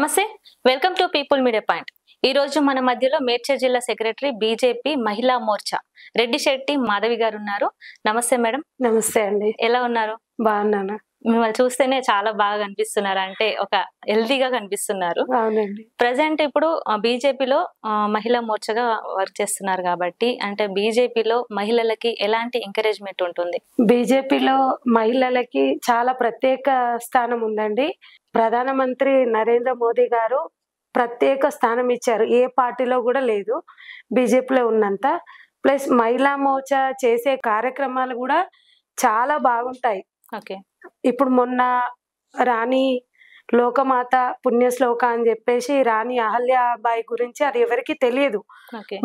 నమస్తే, welcome to people media point. ఈ రోజు మన మధ్యలో మేడ్చల్ జిల్లా సెక్రటరీ బీజేపీ మహిళా మోర్చా రెడ్డిశెట్టి మాధవి గారు ఉన్నారు. నమస్తే మేడం. నమస్తే అండి. ఎలా ఉన్నారు? బాగున్నాను. మిమ్మల్ని చూస్తేనే చాలా బాగా కనిపిస్తున్నారు, అంటే ఒక హెల్తీగా కనిపిస్తున్నారు. అవునండి. ప్రజెంట్ ఇప్పుడు బీజేపీలో మహిళా మోర్చాగా వర్క్ చేస్తున్నారు కాబట్టి, అంటే బీజేపీలో మహిళలకి ఎలాంటి ఎంకరేజ్మెంట్ ఉంటుంది? బీజేపీలో మహిళలకి చాలా ప్రత్యేక స్థానం ఉందండి. ప్రధానమంత్రి నరేంద్ర మోదీ గారు ప్రత్యేక స్థానం ఇచ్చారు. ఏ పార్టీలో కూడా లేదు బీజేపీలో ఉన్నంత. ప్లస్ మహిళా మోర్చా చేసే కార్యక్రమాలు కూడా చాలా బాగుంటాయి. ఓకే. ఇప్పుడు మొన్న రాణి లోకమాత పుణ్యశ్లోక అని చెప్పేసి రాణి అహల్యాబాయి గురించి అది ఎవరికి తెలియదు.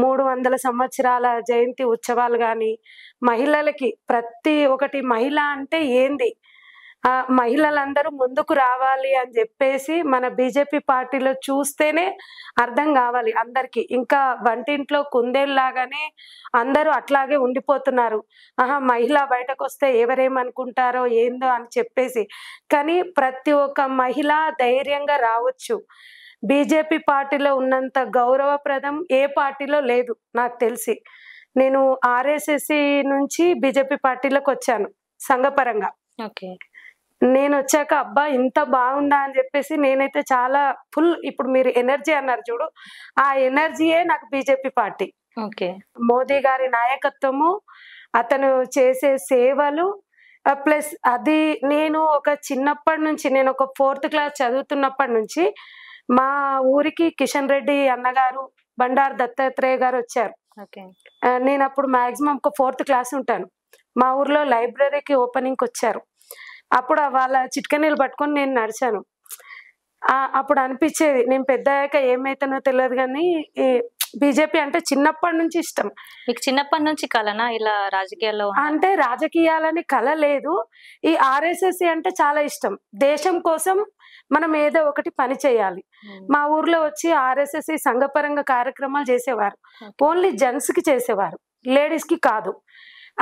300 సంవత్సరాల జయంతి ఉత్సవాలు కానీ మహిళలకి ప్రతి ఒక్కటి మహిళ అంటే ఏంది, మహిళలందరూ ముందుకు రావాలి అని చెప్పేసి మన బీజేపీ పార్టీలో చూస్తేనే అర్థం కావాలి అందరికి. ఇంకా వంటింట్లో కుందేల్లాగానే అందరూ అట్లాగే ఉండిపోతున్నారు. మహిళ బయటకు వస్తే ఎవరేమనుకుంటారో ఏందో అని చెప్పేసి. కానీ ప్రతి ఒక్క మహిళ ధైర్యంగా రావచ్చు. బీజేపీ పార్టీలో ఉన్నంత గౌరవప్రదం ఏ పార్టీలో లేదు నాకు తెలిసి. నేను ఆర్ఎస్ఎస్ నుంచి బీజేపీ పార్టీలోకి వచ్చాను సంఘపరంగా. ఓకే. నేను వచ్చాక అబ్బా ఇంత బాగుందా అని చెప్పేసి నేనైతే చాలా ఫుల్. ఇప్పుడు మీరు ఎనర్జీ అన్నారు చూడు, ఆ ఎనర్జీయే నాకు బీజేపీ పార్టీ. ఓకే. మోదీ గారి నాయకత్వము, అతను చేసే సేవలు, ప్లస్ అది నేను ఒక చిన్నప్పటి నుంచి, నేను ఒక 4th క్లాస్ చదువుతున్నప్పటి నుంచి మా ఊరికి కిషన్ రెడ్డి అన్నగారు, బండారు దత్తాత్రేయ గారు వచ్చారు. నేను అప్పుడు మాక్సిమం ఒక 4th క్లాస్ ఉంటాను. మా ఊర్లో లైబ్రరీకి ఓపెనింగ్కి వచ్చారు. అప్పుడు వాళ్ళ చిట్కనీళ్ళు పట్టుకొని నేను నడిచాను. అప్పుడు అనిపించేది నేను పెద్ద అయ్యాక ఏమైతానో తెలియదు, కానీ బీజేపీ అంటే చిన్నప్పటి నుంచి ఇష్టం. మీకు చిన్నప్పటి నుంచి కలనా ఇలా రాజకీయాల్లో? అంటే రాజకీయాలని కల లేదు, ఈ ఆర్ఎస్ఎస్ అంటే చాలా ఇష్టం. దేశం కోసం మనం ఏదో ఒకటి పని చేయాలి. మా ఊర్లో వచ్చి ఆర్ఎస్ఎస్ సంఘపరంగా కార్యక్రమాలు చేసేవారు. ఓన్లీ జెంట్స్ కి చేసేవారు, లేడీస్ కి కాదు.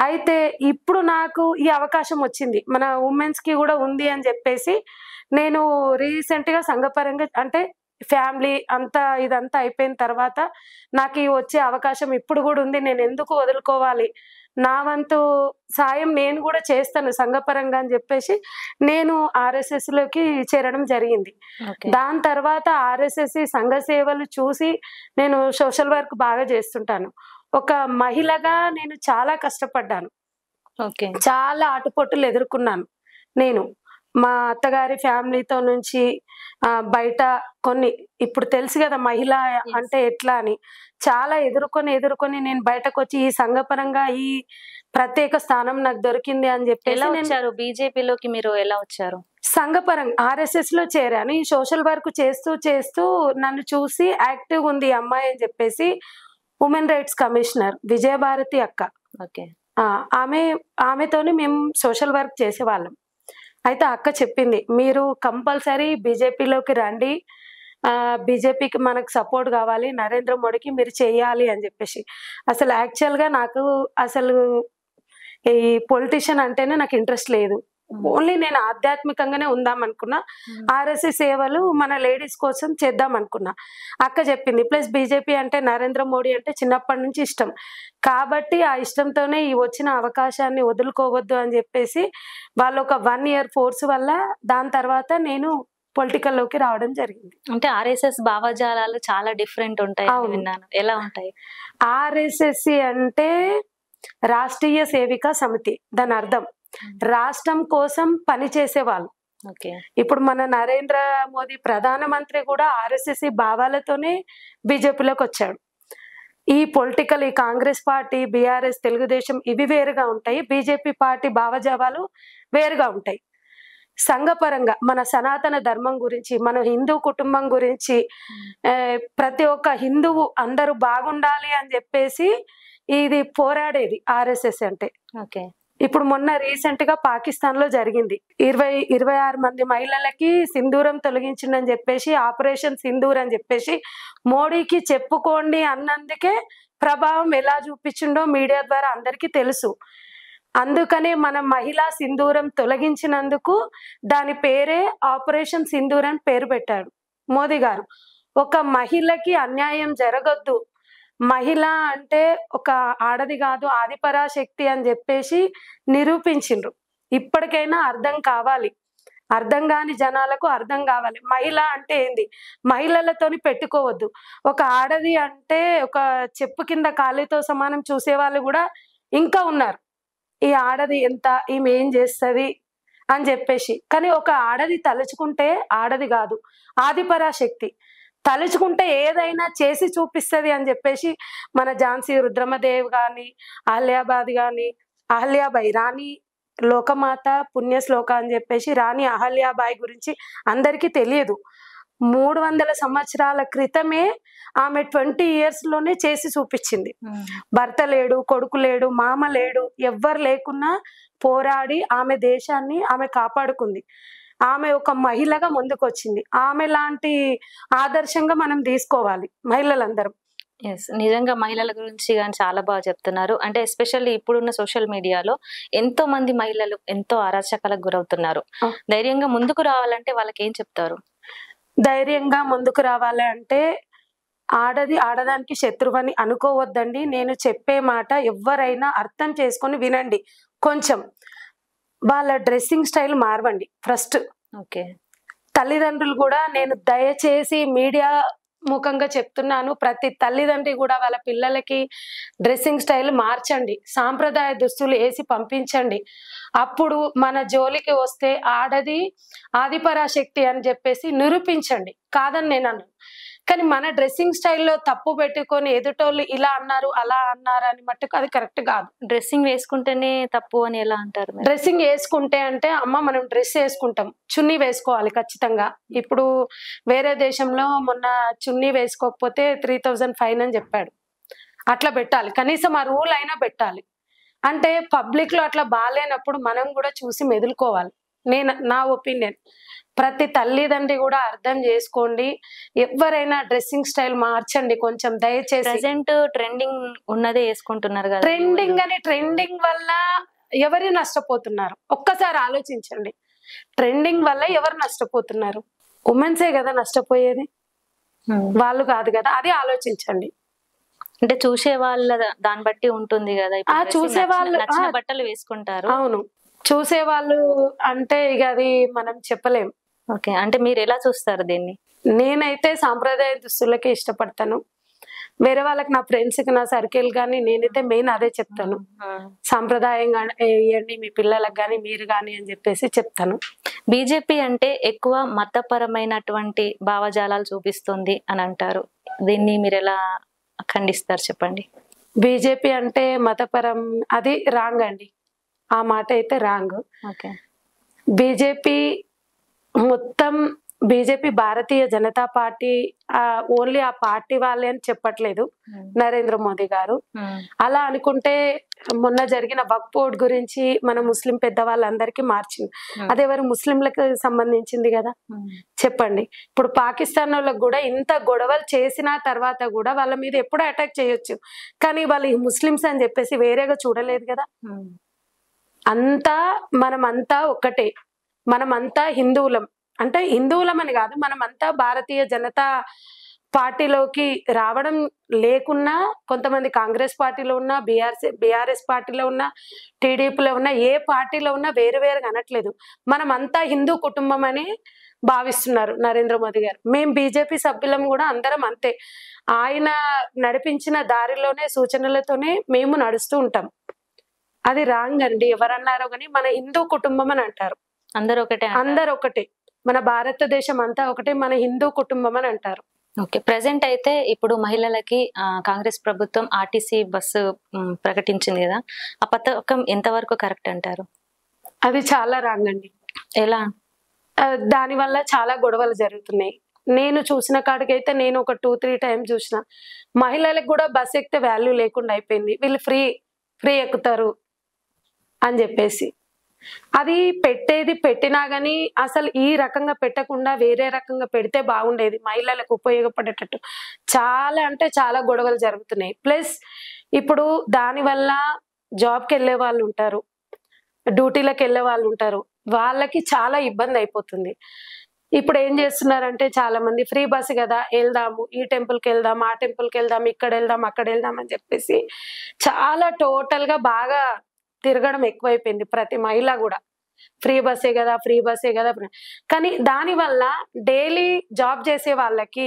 అయితే ఇప్పుడు నాకు ఈ అవకాశం వచ్చింది, మన ఉమెన్స్ కి కూడా ఉంది అని చెప్పేసి నేను రీసెంట్ గా సంఘపరంగా, అంటే ఫ్యామిలీ అంతా ఇదంతా అయిపోయిన తర్వాత నాకు ఈ వచ్చే అవకాశం ఇప్పుడు కూడా ఉంది. నేను ఎందుకు వదులుకోవాలి, నా వంతు సాయం నేను కూడా చేస్తాను సంఘపరంగా అని చెప్పేసి నేను ఆర్ఎస్ఎస్ లోకి చేరడం జరిగింది. దాని తర్వాత ఆర్ఎస్ఎస్ సంఘ సేవలు చూసి నేను సోషల్ వర్క్ బాగా చేస్తుంటాను. ఒక మహిళగా నేను చాలా కష్టపడ్డాను. చాలా ఆటుపోటులు ఎదుర్కొన్నాను. నేను మా అత్తగారి ఫ్యామిలీతో నుంచి బయట కొన్ని, ఇప్పుడు తెలుసు కదా మహిళ అంటే ఎట్లా అని, చాలా ఎదుర్కొని నేను బయటకు వచ్చి ఈ సంఘపరంగా ఈ ప్రత్యేక స్థానం నాకు దొరికింది అని చెప్పేసి. బీజేపీలోకి మీరు ఎలా వచ్చారు? సంఘపరంగా ఆర్ఎస్ఎస్ లో చేరాను. ఈ సోషల్ వర్క్ చేస్తూ నన్ను చూసి యాక్టివ్ ఉంది ఈ అమ్మాయి అని చెప్పేసి ఉమెన్ రైట్స్ కమిషనర్ విజయభారతి అక్క, ఆమెతోని మేము సోషల్ వర్క్ చేసేవాళ్ళం. అయితే అక్క చెప్పింది, మీరు కంపల్సరీ బీజేపీలోకి రండి, బీజేపీకి మనకు సపోర్ట్ కావాలి, నరేంద్ర మోడీకి మీరు చేయాలి అని చెప్పేసి. అసలు యాక్చువల్గా నాకు అసలు ఈ పొలిటీషియన్ అంటేనే నాకు ఇంట్రెస్ట్ లేదు. ఓన్లీ నేను ఆధ్యాత్మికంగానే ఉందాం అనుకున్నా, ఆర్ఎస్ఎస్ సేవలు మన లేడీస్ కోసం చేద్దాం అనుకున్నా. అక్క చెప్పింది. ప్లస్ బీజేపీ అంటే నరేంద్ర మోడీ అంటే చిన్నప్పటి నుంచి ఇష్టం కాబట్టి ఆ ఇష్టంతోనే ఈ వచ్చిన అవకాశాన్ని వదులుకోవద్దు అని చెప్పేసి వాళ్ళు ఒక 1 year ఫోర్స్ వల్ల దాని తర్వాత నేను పొలిటికల్ లోకి రావడం జరిగింది. అంటే ఆర్ఎస్ఎస్ భావజాలాలు చాలా డిఫరెంట్ ఉంటాయి విన్నాను, ఎలా ఉంటాయి? ఆర్ఎస్ఎస్ అంటే రాష్ట్రీయ సేవికా సమితి, దాని అర్థం రాష్ట్రం కోసం పని చేసేవాళ్ళు. ఇప్పుడు మన నరేంద్ర మోదీ ప్రధానమంత్రి కూడా ఆర్ఎస్ఎస్ భావాలతోనే బీజేపీలోకి వచ్చాడు. ఈ పొలిటికల్, ఈ కాంగ్రెస్ పార్టీ, బీఆర్ఎస్, తెలుగుదేశం ఇవి వేరుగా ఉంటాయి, బీజేపీ పార్టీ భావజావాలు వేరుగా ఉంటాయి. సంఘపరంగా మన సనాతన ధర్మం గురించి, మన హిందూ కుటుంబం గురించి, ప్రతి ఒక్క హిందువు అందరూ బాగుండాలి అని చెప్పేసి ఇది పోరాడేది ఆర్ఎస్ఎస్ అంటే. ఇప్పుడు మొన్న రీసెంట్ గా పాకిస్తాన్ లో జరిగింది, 26 మంది మహిళలకి సింధూరం తొలగించిందని చెప్పేసి ఆపరేషన్ సింధూర్ అని చెప్పేసి మోడీకి చెప్పుకోండి అన్నందుకే ప్రభావం ఎలా చూపించిండో మీడియా ద్వారా అందరికీ తెలుసు. అందుకనే మన మహిళా సింధూరం తొలగించినందుకు దాని పేరే ఆపరేషన్ సింధూర్ అని పేరు పెట్టాడు. మోదీ గారు ఒక మహిళకి అన్యాయం జరగొద్దు, మహిళ అంటే ఒక ఆడది కాదు ఆదిపరాశక్తి అని చెప్పేసి నిరూపించిండ్రు. ఇప్పటికైనా అర్థం కావాలి, అర్థం కాని జనాలకు అర్థం కావాలి. మహిళ అంటే ఏంది, మహిళలతోని పెట్టుకోవద్దు. ఒక ఆడది అంటే ఒక చెప్పు కింద కాలితో సమానం చూసే వాళ్ళు కూడా ఇంకా ఉన్నారు. ఈ ఆడది ఎంత, ఈమె ఏం చేస్తుంది అని చెప్పేసి. కానీ ఒక ఆడది తలుచుకుంటే ఆడది కాదు ఆదిపరాశక్తి, తలుచుకుంటే ఏదైనా చేసి చూపిస్తుంది అని చెప్పేసి మన ఝాన్సీ రుద్రమదేవ్ కానీ, అహల్యాబాద్ కానీ, అహల్యాబాయి రాణి లోకమాత పుణ్యశ్లోక అని చెప్పేసి రాణి అహల్యాబాయి గురించి అందరికీ తెలియదు. 300 సంవత్సరాల క్రితమే ఆమె 20 years లోనే చేసి చూపించింది. భర్త లేడు, కొడుకు లేడు, మామ లేడు, ఎవ్వరు లేకున్నా పోరాడి ఆమె దేశాన్ని ఆమె కాపాడుకుంది. ఆమె ఒక మహిళగా ముందుకు వచ్చింది. ఆమె లాంటి ఆదర్శంగా మనం తీసుకోవాలి మహిళలందరం. ఎస్, నిజంగా మహిళల గురించి కానీ చాలా బాగా చెప్తున్నారు. అంటే ఎస్పెషల్లీ ఇప్పుడున్న సోషల్ మీడియాలో ఎంతో మంది మహిళలు ఎంతో అరాచకాలకు గురవుతున్నారు. ధైర్యంగా ముందుకు రావాలంటే వాళ్ళకి ఏం చెప్తారు? ధైర్యంగా ముందుకు రావాలి అంటే ఆడది ఆడదానికి శత్రువని అనుకోవద్దండి. నేను చెప్పే మాట ఎవరైనా అర్థం చేసుకొని వినండి. కొంచెం వాళ్ళ డ్రెస్సింగ్ స్టైల్ మార్వండి ఫస్ట్. ఓకే, తల్లిదండ్రులు కూడా నేను దయచేసి మీడియా ముఖంగా చెప్తున్నాను, ప్రతి తల్లిదండ్రి కూడా వాళ్ళ పిల్లలకి డ్రెస్సింగ్ స్టైల్ మార్చండి, సాంప్రదాయ దుస్తులు వేసి పంపించండి. అప్పుడు మన జోలికి వస్తే ఆడది ఆదిపరాశక్తి అని చెప్పేసి నిరూపించండి. కాదని నేను అన్నాను, కానీ మన డ్రెస్సింగ్ స్టైల్లో తప్పు పెట్టుకొని ఎదుటోళ్ళు ఇలా అన్నారు అలా అన్నారు అని మట్టుకు అది కరెక్ట్ కాదు. డ్రెస్సింగ్ వేసుకుంటేనే తప్పు అని ఎలా అంటారు? డ్రెస్సింగ్ వేసుకుంటే అంటే అమ్మ మనం డ్రెస్ వేసుకుంటాం, చున్నీ వేసుకోవాలి ఖచ్చితంగా. ఇప్పుడు వేరే దేశంలో మొన్న చున్నీ వేసుకోకపోతే 3000 ఫైన్ అని చెప్పాడు. అట్లా పెట్టాలి, కనీసం ఆ రూల్ అయినా పెట్టాలి. అంటే పబ్లిక్ లో అట్లా బాగాలేనప్పుడు మనం కూడా చూసి మెదులుకోవాలి. నా ఒపీనియన్. ప్రతి తల్లిదండ్రి కూడా అర్థం చేసుకోండి, ఎవరైనా డ్రెస్సింగ్ స్టైల్ మార్చండి కొంచెం దయచేసి. ప్రెసెంట్ ట్రెండింగ్ ఉన్నదే వేసుకుంటున్నారు కదా. ట్రెండింగ్ వల్ల ఎవరు నష్టపోతున్నారు ఒక్కసారి ఆలోచించండి. ట్రెండింగ్ వల్ల ఎవరు నష్టపోతున్నారు? ఉమెన్సే కదా నష్టపోయేది, వాళ్ళు కాదు కదా. అది ఆలోచించండి. అంటే చూసే వాళ్ళ దాన్ని బట్టి ఉంటుంది కదా. చూసే వాళ్ళు నచ్చిన బట్టలు వేసుకుంటారు. అవును, చూసే వాళ్ళు అంటే ఇక అది మనం చెప్పలేం. ఓకే, అంటే మీరు ఎలా చూస్తారు దీన్ని? నేనైతే సాంప్రదాయ దుస్తులకే ఇష్టపడతాను. వేరే వాళ్ళకి, నా ఫ్రెండ్స్ కి, నా సర్కిల్ గానీ నేనైతే మెయిన్ అదే చెప్తాను, సాంప్రదాయంగా వేయండి మీ పిల్లలకు గానీ మీరు గానీ అని చెప్పేసి చెప్తాను. బీజేపీ అంటే ఎక్కువ మతపరమైనటువంటి భావజాలాలు చూపిస్తుంది అని అంటారు. దీన్ని మీరు ఎలా ఖండిస్తారు చెప్పండి? బీజేపీ అంటే మతపరం, అది రాంగ్ అండి. ఆ మాట అయితే wrong. Okay, BJP Bharatiya Janata party only ఆ పార్టీ వాళ్ళే అని చెప్పట్లేదు నరేంద్ర మోదీ గారు. అలా అనుకుంటే మొన్న జరిగిన వక్ఫ్ బోర్డ్ గురించి మన ముస్లిం పెద్దవాళ్ళందరికీ మార్చింది. అదెవరు? ముస్లింలకు సంబంధించింది కదా. చెప్పండి, ఇప్పుడు పాకిస్తాన్ వాళ్ళకు కూడా ఇంత గొడవలు చేసిన తర్వాత కూడా వాళ్ళ మీద ఎప్పుడూ అటాక్ చేయొచ్చు, కానీ వాళ్ళు ముస్లిమ్స్ అని చెప్పేసి వేరేగా చూడలేదు కదా. అంతా మనమంతా ఒక్కటే, మనమంతా హిందువులం. అంటే హిందువులం అని కాదు, మనమంతా భారతీయ జనతా పార్టీలోకి రావడం లేకున్నా, కొంతమంది కాంగ్రెస్ పార్టీలో ఉన్నా, బీఆర్ఎస్ పార్టీలో ఉన్నా, టీడీపీలో ఉన్నా, ఏ పార్టీలో ఉన్నా వేరువేరుగా అనట్లేదు. మనమంతా హిందూ కుటుంబం అని భావిస్తున్నారు నరేంద్ర మోదీ గారు. మేము బీజేపీ సభ్యులం కూడా అందరం అంతే. ఆయన నడిపించిన దారిలోనే సూచనలతోనే మేము నడుస్తూ ఉంటాం. అది రాంగ్ అండి. ఎవరన్నారో కానీ మన హిందూ కుటుంబం అని అంటారు. అందరు ఒకటే, మన భారతదేశం అంతా ఒకటే, మన హిందూ కుటుంబం అని అంటారు. ఓకే, ప్రెసెంట్ అయితే ఇప్పుడు మహిళలకి కాంగ్రెస్ ప్రభుత్వం ఆర్టీసీ బస్సు ప్రకటించింది కదా, ఆ పథకం ఎంతవరకు కరెక్ట్ అంటారు? అది చాలా రాంగ్ అండి. ఎలా? దానివల్ల చాలా గొడవలు జరుగుతున్నాయి. నేను చూసిన కాడికైతే నేను ఒక 2-3 times చూసిన. మహిళలకు కూడా బస్ ఎక్కితే వాల్యూ లేకుండా అయిపోయింది. వీళ్ళు ఫ్రీ ఎక్కుతారు అని చెప్పేసి. అది పెట్టినా గానీ అసలు ఈ రకంగా పెట్టకుండా వేరే రకంగా పెడితే బాగుండేది, మహిళలకు ఉపయోగపడేటట్టు. చాలా అంటే చాలా గొడవలు జరుగుతున్నాయి. ప్లస్ ఇప్పుడు దానివల్ల జాబ్కి వెళ్ళే వాళ్ళు ఉంటారు, డ్యూటీలకు వెళ్ళే వాళ్ళు ఉంటారు, వాళ్ళకి చాలా ఇబ్బంది అయిపోతుంది. ఇప్పుడు ఏం చేస్తున్నారంటే చాలా మంది ఫ్రీ బస్ కదా, వెళ్దాము, ఈ టెంపుల్ కి వెళ్దాం, ఆ టెంపుల్ కి వెళ్దాం, ఇక్కడ వెళ్దాం, అక్కడ వెళ్దాం అని చెప్పేసి చాలా టోటల్ గా బాగా తిరగడం ఎక్కువైపోయింది. ప్రతి మహిళ కూడా ఫ్రీ బస్సే కదా, ఫ్రీ బస్సే కదా. కానీ దాని వల్ల డైలీ జాబ్ చేసే వాళ్ళకి,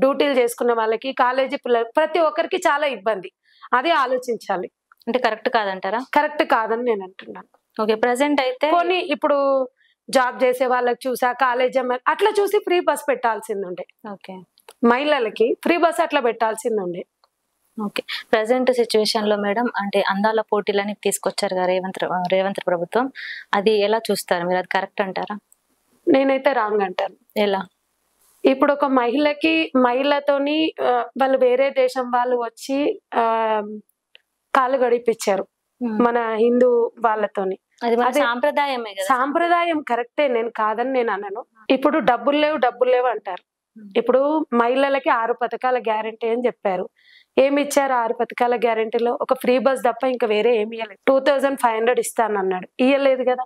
డ్యూటీలు చేసుకున్న వాళ్ళకి, కాలేజీ పిల్లలకి, ప్రతి ఒక్కరికి చాలా ఇబ్బంది. అదే ఆలోచించాలి. అంటే కరెక్ట్ కాదంటారా? కరెక్ట్ కాదని నేను అంటున్నాను. ఓకే, ప్రెసెంట్ అయితే కొన్ని ఇప్పుడు జాబ్ చేసే వాళ్ళకి చూసా, కాలేజ్ అట్లా చూసి ఫ్రీ బస్ పెట్టాల్సింది ఉండే. ఓకే, మహిళలకి ఫ్రీ బస్ అట్లా పెట్టాల్సింది ఉండే. ఓకే, ప్రెసెంట్ సిచ్యువేషన్ లో మేడం అంటే అందాల పోటీలని తీసుకొచ్చారు కదా రేవంత్ ప్రభుత్వం, అది ఎలా చూస్తారు మీరు? అది కరెక్ట్ అంటారా? నేనైతే రాంగ్ అంటాను. ఎలా? ఇప్పుడు ఒక మహిళతోని వాళ్ళు వేరే దేశం వాళ్ళు వచ్చి కాళ్ళు గడిపించారు మన హిందూ వాళ్ళతోని. అది సాంప్రదాయమే కదా. సాంప్రదాయం కరెక్టే, నేను కాదని నేను అన్నాను. ఇప్పుడు డబ్బులు లేవు అంటారు. ఇప్పుడు మహిళలకి 6 పథకాల గ్యారెంటీ అని చెప్పారు. ఏమి ఇచ్చారు 6 పథకాల గ్యారెంటీలో? ఒక ఫ్రీ బస్ తప్ప ఇంకా వేరే ఏమి ఇవ్వలేదు. 2500 ఇస్తానన్నాడు, ఇవ్వలేదు కదా.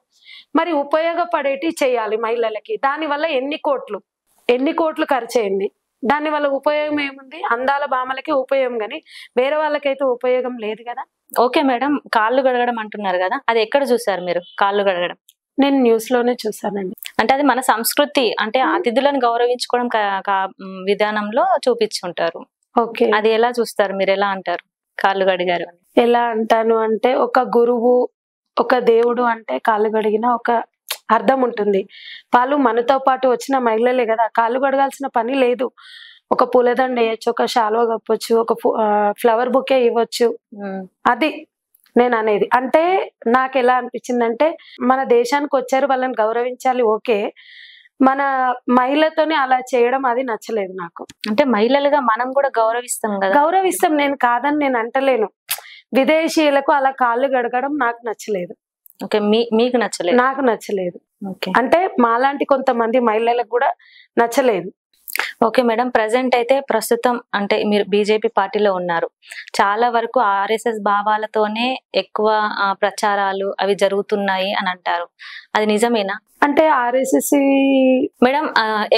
మరి ఉపయోగపడేటి చేయాలి మహిళలకి. దానివల్ల ఎన్ని కోట్లు ఖర్చు అయింది. దానివల్ల ఉపయోగం ఏముంది? అందాల భామలకి ఉపయోగం, కానీ వేరే వాళ్ళకైతే ఉపయోగం లేదు కదా. ఓకే మేడం, కాళ్ళు గడగడం అంటున్నారు కదా, అది ఎక్కడ చూసారు మీరు కాళ్ళు గడగడం? నేను న్యూస్ లోనే చూసానండి. అంటే అది మన సంస్కృతి, అంటే అతిథులను గౌరవించుకోవడం విధానంలో చూపించుంటారు. ఓకే, అది ఎలా చూస్తారు మీరు? ఎలా అంటారు కాళ్ళు గడిగారు అని? ఎలా అంటాను అంటే, ఒక గురువు, ఒక దేవుడు అంటే కాళ్ళు గడిగిన ఒక అర్థం ఉంటుంది. వాళ్ళు మనతో పాటు వచ్చిన మహిళలే కదా, కాళ్ళు గడగాల్సిన పని లేదు. ఒక పూలదండ వేయచ్చు, ఒక శాలువా కప్పొచ్చు, ఒక ఫ్లవర్ బుకే ఇవ్వచ్చు. అది నేను అనేది. అంటే నాకు ఎలా అనిపించిందంటే, మన దేశానికి వచ్చారు, వాళ్ళని గౌరవించాలి, ఓకే. మన మహిళతోనే అలా చేయడం అది నచ్చలేదు నాకు. అంటే మహిళలుగా మనం కూడా గౌరవిస్తాం కదా. గౌరవిస్తాం, నేను కాదని నేను అంటలేను. విదేశీయులకు అలా కాళ్ళు గడగడం నాకు నచ్చలేదు. ఓకే, మీకు నచ్చలేదు? నాకు నచ్చలేదు. ఓకే, అంటే మాలాంటి కొంతమంది మహిళలకు కూడా నచ్చలేదు. ఓకే మేడం, ప్రస్తుతం అంటే మీరు బీజేపీ పార్టీలో ఉన్నారు. చాలా వరకు ఆర్ఎస్ఎస్ భావాలతోనే ఎక్కువ ప్రచారాలు అవి జరుగుతున్నాయి అని అంటారు, అది నిజమేనా? అంటే ఆర్ఎస్ఎస్ మేడం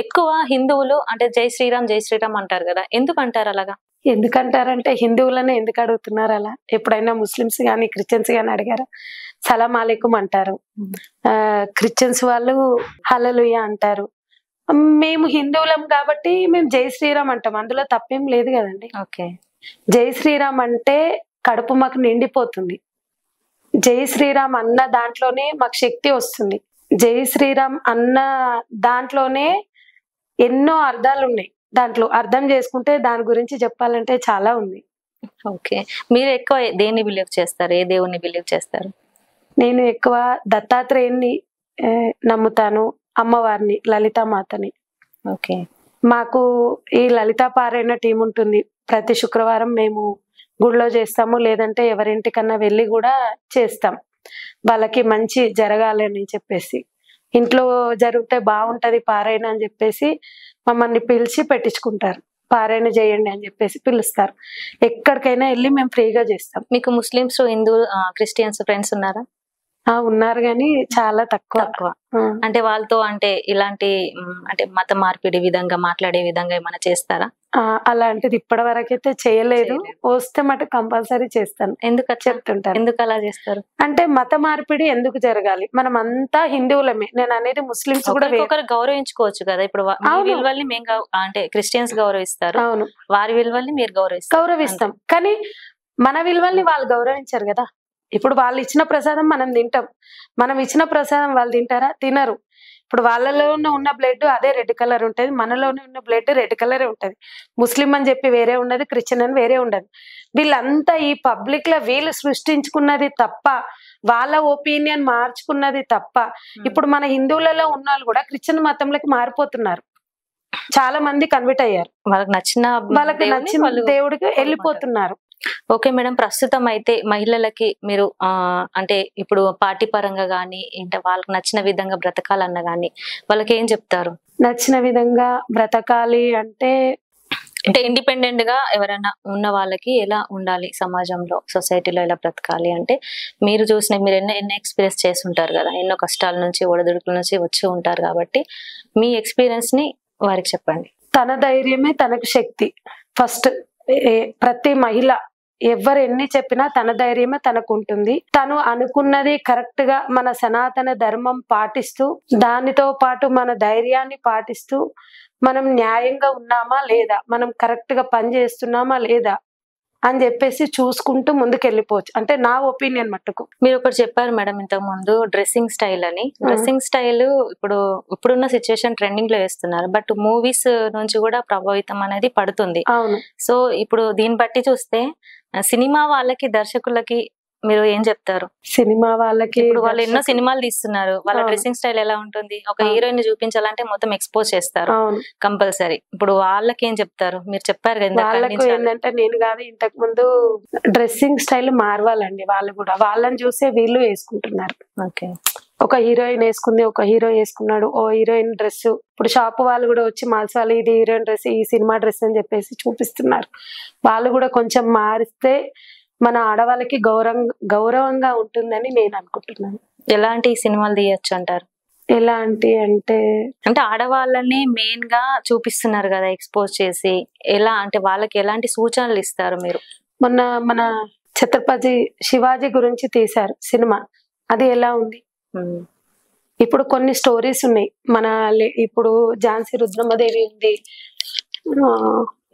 ఎక్కువ హిందువులు అంటే జై శ్రీరామ్ జై శ్రీరామ్ అంటారు కదా, ఎందుకు అంటారు అలాగా? ఎందుకంటారంటే హిందువులనే ఎందుకు అడుగుతున్నారు అలా? ఎప్పుడైనా ముస్లిమ్స్ కానీ క్రిస్టియన్స్ కానీ అడిగారా? సలాం అలైకుం అంటారు. క్రిస్టియన్స్ వాళ్ళు హల్లెలూయా అంటారు. మేము హిందువులం కాబట్టి మేము జై శ్రీరామ్ అంటాం, అందులో తప్పేం లేదు కదండి. ఓకే, జై శ్రీరామ్ అంటే కడుపు మాకు నిండిపోతుంది. జై శ్రీరామ్ అన్న దాంట్లోనే మాకు శక్తి వస్తుంది. జై శ్రీరామ్ అన్న దాంట్లోనే ఎన్నో అర్థాలు ఉన్నాయి. దాంట్లో అర్థం చేసుకుంటే దాని గురించి చెప్పాలంటే చాలా ఉంది. ఓకే, మీరు ఎక్కువ దేన్ని బిలీవ్ చేస్తారు? ఏ దేవుణ్ణి బిలీవ్ చేస్తారు? నేను ఎక్కువ దత్తాత్రేయుని నమ్ముతాను, అమ్మవారిని, లలితామాతని. ఓకే, మాకు ఈ లలితా పారాయణ టీం ఉంటుంది. ప్రతి శుక్రవారం మేము గుడిలో చేస్తాము, లేదంటే ఎవరింటికన్నా వెళ్ళి కూడా చేస్తాం. వాళ్ళకి మంచి జరగాలని చెప్పేసి, ఇంట్లో జరిగితే బాగుంటది పారాయణ అని చెప్పేసి మమ్మల్ని పిలిచి పెట్టించుకుంటారు. పారాయణ చేయండి అని చెప్పేసి పిలుస్తారు. ఎక్కడికైనా వెళ్ళి మేము ఫ్రీగా చేస్తాం. మీకు ముస్లిమ్స్, హిందూ, క్రిస్టియన్స్ ఫ్రెండ్స్ ఉన్నారా? ఉన్నారు, కానీ చాలా తక్కువ. అంటే వాళ్ళతో అంటే ఇలాంటి అంటే మత మార్పిడి విధంగా మాట్లాడే విధంగా ఏమైనా చేస్తారా? అలాంటిది ఇప్పటి వరకైతే చేయలేదు. వస్తే మటు కంపల్సరీ చేస్తాను. ఎందుకు చెప్తుంటారు. ఎందుకు అలా చేస్తారు? అంటే మత మార్పిడి ఎందుకు జరగాలి? మనం అంతా హిందువులమే. నేను అనేది ముస్లిమ్స్ కూడా ఒకరు గౌరవించుకోవచ్చు కదా. ఇప్పుడు విలువల్ని మేము అంటే క్రిస్టియన్స్ గౌరవిస్తారు, అవును, వారి విలువల్ని మీరు గౌరవిస్తాం. కానీ మన విలువల్ని వాళ్ళు గౌరవించారు కదా. ఇప్పుడు వాళ్ళు ఇచ్చిన ప్రసాదం మనం తింటాం, మనం ఇచ్చిన ప్రసాదం వాళ్ళు తింటారా? తినరు. ఇప్పుడు వాళ్ళలో ఉన్న బ్లడ్ అదే రెడ్ కలర్ ఉంటది, మనలోనే ఉన్న బ్లడ్ రెడ్ కలరే ఉంటది. ముస్లిం అని చెప్పి వేరే ఉండదు, క్రిస్టియన్ అని వేరే ఉండదు. వీళ్ళంతా ఈ పబ్లిక్ లో వీళ్ళు సృష్టించుకున్నది తప్ప, వాళ్ళ ఒపీనియన్ మార్చుకున్నది తప్ప. ఇప్పుడు మన హిందువులలో ఉన్న వాళ్ళు కూడా క్రిస్టియన్ మతంలోకి మారిపోతున్నారు. చాలా మంది కన్వర్ట్ అయ్యారు, వాళ్ళకి నచ్చిన దేవుడికి వెళ్ళిపోతున్నారు. ఓకే మేడం, ప్రస్తుతం అయితే మహిళలకి మీరు అంటే ఇప్పుడు పార్టీ పరంగా గానీ అంటే వాళ్ళకి నచ్చిన విధంగా బ్రతకాలన్నా గానీ వాళ్ళకి ఏం చెప్తారు? నచ్చిన విధంగా బ్రతకాలి అంటే అంటే ఇండిపెండెంట్ గా ఎవరైనా ఉన్న వాళ్ళకి ఎలా ఉండాలి, సమాజంలో సొసైటీలో ఎలా బ్రతకాలి అంటే మీరు చూసిన, మీరు ఎన్నో ఎక్స్పీరియన్స్ చేసి ఉంటారు కదా, ఎన్నో కష్టాల నుంచి ఒడిదుడుకుల నుంచి వచ్చి ఉంటారు కాబట్టి మీ ఎక్స్పీరియన్స్ ని వారికి చెప్పండి. తన ధైర్యమే తనకు శక్తి. ఫస్ట్ ప్రతి మహిళ ఎవరు ఎన్ని చెప్పినా తన ధైర్యమే తనకు ఉంటుంది. తను అనుకున్నది కరెక్ట్ గా మన సనాతన ధర్మం పాటిస్తూ, దానితో పాటు మన ధైర్యాన్ని పాటిస్తూ, మనం న్యాయంగా ఉన్నామా లేదా, మనం కరెక్ట్ గా పని చేస్తున్నామా లేదా అని చెప్పేసి చూసుకుంటూ ముందుకు వెళ్ళిపోవచ్చు. అంటే నా ఒపీనియన్ మట్టుకు. మీరు ఒకటి చెప్పారు మేడం ఇంతకు ముందు, డ్రెస్సింగ్ స్టైల్ అని. డ్రెస్సింగ్ స్టైల్ ఇప్పుడున్న సిచ్యువేషన్ ట్రెండింగ్ లో వేస్తున్నారు, బట్ మూవీస్ నుంచి కూడా ప్రభావితం అనేది పడుతుంది. అవును. సో ఇప్పుడు దీన్ని బట్టి చూస్తే సినిమా వాళ్ళకి, దర్శకులకి మీరు ఏం చెప్తారు? సినిమా వాళ్ళకి ఇప్పుడు వాళ్ళు ఎన్నో సినిమాలు తీస్తున్నారు, వాళ్ళ డ్రెస్సింగ్ స్టైల్ ఎలా ఉంటుంది? ఒక హీరోయిన్ చూపించాలంటే మొత్తం ఎక్స్పోజ్ చేస్తారు కంపల్సరీ. ఇప్పుడు వాళ్ళకి ఏం చెప్తారు? మీరు చెప్పారు కదా వాళ్ళకు ఏంటంటే, నేను కాదు ఇంతకు ముందు డ్రెస్సింగ్ స్టైల్ మారవాలండి. వాళ్ళు కూడా వాళ్ళని చూసే వీళ్ళు వేసుకుంటున్నారు. ఓకే, ఒక హీరోయిన్ వేసుకుంది, ఒక హీరో వేసుకున్నాడు, ఓ హీరోయిన్ డ్రెస్. ఇప్పుడు షాప్ వాళ్ళు కూడా వచ్చి మాల్స్ వాళ్ళు ఇది హీరోయిన్ డ్రెస్, ఈ సినిమా డ్రెస్ అని చెప్పేసి చూపిస్తున్నారు. వాళ్ళు కూడా కొంచెం మారిస్తే మన ఆడవాళ్ళకి గౌరవంగా ఉంటుందని నేను అనుకుంటున్నాను. ఎలాంటి సినిమాలు తీయచ్చు అంటారు? ఎలాంటి అంటే ఆడవాళ్ళని మెయిన్ గా చూపిస్తున్నారు కదా ఎక్స్పోజ్ చేసి, ఎలా అంటే వాళ్ళకి ఎలాంటి సూచనలు ఇస్తారు మీరు? మన ఛత్రపతి శివాజీ గురించి తీశారు సినిమా, అది ఎలా ఉంది? ఇప్పుడు కొన్ని స్టోరీస్ ఉన్నాయి. ఇప్పుడు ఝాన్సీ రుద్రమదేవి ఉంది,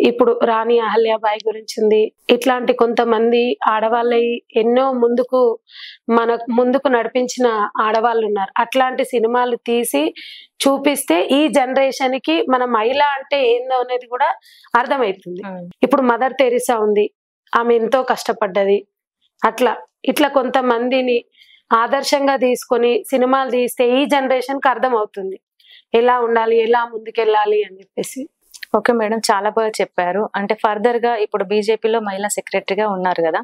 ఇప్పుడు రాణి అహల్యాబాయి గురించి ఉంది. ఇట్లాంటి కొంతమంది ఆడవాళ్ళ ఎన్నో ముందుకు నడిపించిన ఆడవాళ్ళు ఉన్నారు. అట్లాంటి సినిమాలు తీసి చూపిస్తే ఈ జనరేషన్ కి మన మహిళ అంటే ఏందో అనేది కూడా అర్థమవుతుంది. ఇప్పుడు మదర్ తెరిసా ఉంది, ఆమె ఎంతో కష్టపడ్డది. ఇట్లా కొంతమందిని ఆదర్శంగా తీసుకొని సినిమాలు తీస్తే ఈ జనరేషన్ కి అర్థం అవుతుంది ఎలా ఉండాలి, ఎలా ముందుకెళ్ళాలి అని చెప్పేసి. ఓకే మేడం, చాలా బాగా చెప్పారు. అంటే ఫర్దర్ గా ఇప్పుడు బీజేపీలో మహిళా సెక్రటరీగా ఉన్నారు కదా,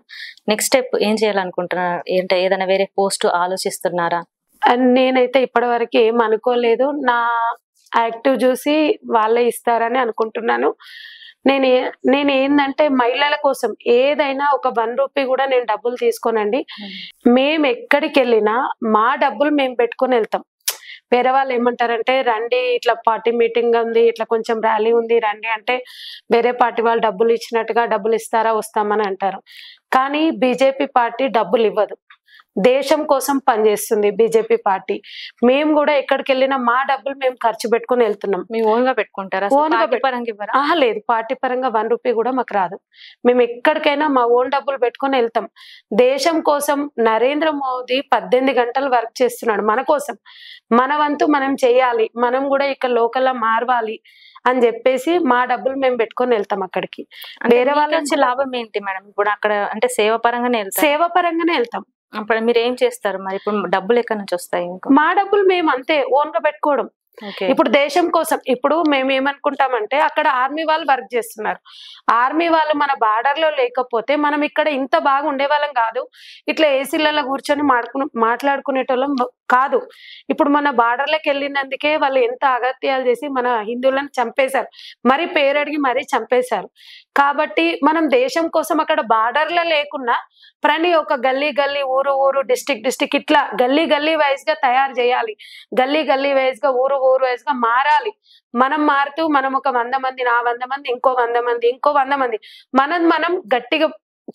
నెక్స్ట్ స్టెప్ ఏం చేయాలనుకుంటున్నారు? ఏంటంటే ఏదైనా వేరే పోస్ట్ ఆలోచిస్తున్నారా? నేనైతే ఇప్పటి వరకు ఏం అనుకోలేదు. నా యాక్టివ్ చూసి వాళ్ళే ఇస్తారని అనుకుంటున్నాను. నేను ఏంటంటే మహిళల కోసం ఏదైనా ఒక 1 రూపీ కూడా నేను డబ్బులు తీసుకోనండి. మేము ఎక్కడికి వెళ్ళినా మా డబ్బులు మేము పెట్టుకొని వెళ్తాం. వేరే వాళ్ళు ఏమంటారంటే, రండి ఇట్లా పార్టీ మీటింగ్ ఉంది, ఇట్లా కొంచెం ర్యాలీ ఉంది రండి అంటే వేరే పార్టీ వాళ్ళు డబ్బులు ఇచ్చినట్టుగా డబ్బులు ఇస్తారా వస్తామని అంటారు. కానీ బీజేపీ పార్టీ డబ్బులు ఇవ్వదు, దేశం కోసం పనిచేస్తుంది బీజేపీ పార్టీ. మేము కూడా ఎక్కడికి వెళ్ళినా మా డబ్బులు మేము ఖర్చు పెట్టుకుని వెళ్తున్నాం. మీ ఓన్ గా పెట్టుకుంటారా? లేదు, పార్టీ పరంగా 1 రూపీ కూడా మాకు రాదు. మేము ఎక్కడికైనా మా ఓన్ డబ్బులు పెట్టుకుని వెళ్తాం. దేశం కోసం నరేంద్ర మోదీ 18 గంటలు వర్క్ చేస్తున్నాడు మన కోసం. మన వంతు మనం చేయాలి, మనం కూడా ఇక్కడ లోకల్లా మారవాలి అని చెప్పేసి మా డబ్బులు మేము పెట్టుకొని వెళ్తాం అక్కడికి. వేరే వాళ్ళ నుంచి లాభం ఏంటి మేడం? ఇప్పుడు అక్కడ అంటే సేవ పరంగానే వెళ్తాం. అప్పుడు మీరు ఏం చేస్తారు మరి? ఇప్పుడు డబ్బులు ఎక్కడి నుంచి వస్తాయి? మా డబ్బులు మేము అంతే ఓన్ గా పెట్టుకోవడం. ఇప్పుడు దేశం కోసం ఇప్పుడు మేము ఏమనుకుంటామంటే, అక్కడ ఆర్మీ వాళ్ళు వర్క్ చేస్తున్నారు. ఆర్మీ వాళ్ళు మన బార్డర్ లో లేకపోతే మనం ఇక్కడ ఇంత బాగా ఉండేవాళ్ళం కాదు. ఇట్లా ఏసీలలో కూర్చొని మాట్లాడుకునేటోళ్ళం కాదు. ఇప్పుడు మన బార్డర్లకు వెళ్ళినందుకే వాళ్ళు ఎంత అగత్యాలు చేసి మన హిందువులను చంపేశారు, మరి పేరడిగి మరీ చంపేశారు. కాబట్టి మనం దేశం కోసం అక్కడ బార్డర్లో లేకున్నా ఒక గల్లీ ఊరు డిస్టిక్ ఇట్లా గల్లీ వైజ్ గా తయారు చేయాలి. గల్లీ వైజ్ గా ఊరు వైజ్ గా మారాలి. మనం మారుతూ మనం ఒక 100 మంది, నా 100 మంది, ఇంకో 100 మంది, ఇంకో 100 మంది, మనం గట్టిగా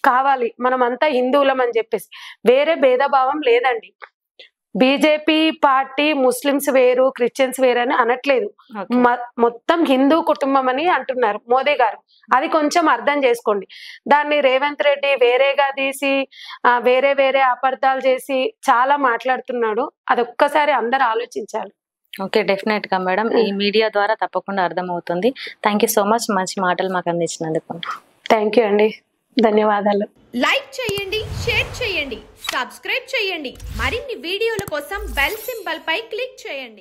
కావాలి. మనం అంతా హిందువులం అని చెప్పేసి వేరే భేదభావం లేదండి. బీజేపీ పార్టీ ముస్లిమ్స్ వేరు, క్రిస్టియన్స్ వేరు అని అనట్లేదు. మొత్తం హిందూ కుటుంబం అని అంటున్నారు మోదీ గారు. అది కొంచెం అర్థం చేసుకోండి. దాన్ని రేవంత్ రెడ్డి వేరేగా తీసి వేరే అపార్థాలు చేసి చాలా మాట్లాడుతున్నాడు. అది ఒక్కసారి అందరు ఆలోచించాలి. ఓకే, డెఫినెట్ గా మేడం, ఈ మీడియా ద్వారా తప్పకుండా అర్థం అవుతుంది. థ్యాంక్ యూ సో మచ్, మంచి మాటలు మాకు అందించినందుకు. థ్యాంక్ యూ అండి, ధన్యవాదాలు. లైక్ చేయండి, షేర్ చేయండి, సబ్స్క్రైబ్ చేయండి. మరిన్ని వీడియోల కోసం బెల్ సింబల్ పై క్లిక్ చేయండి.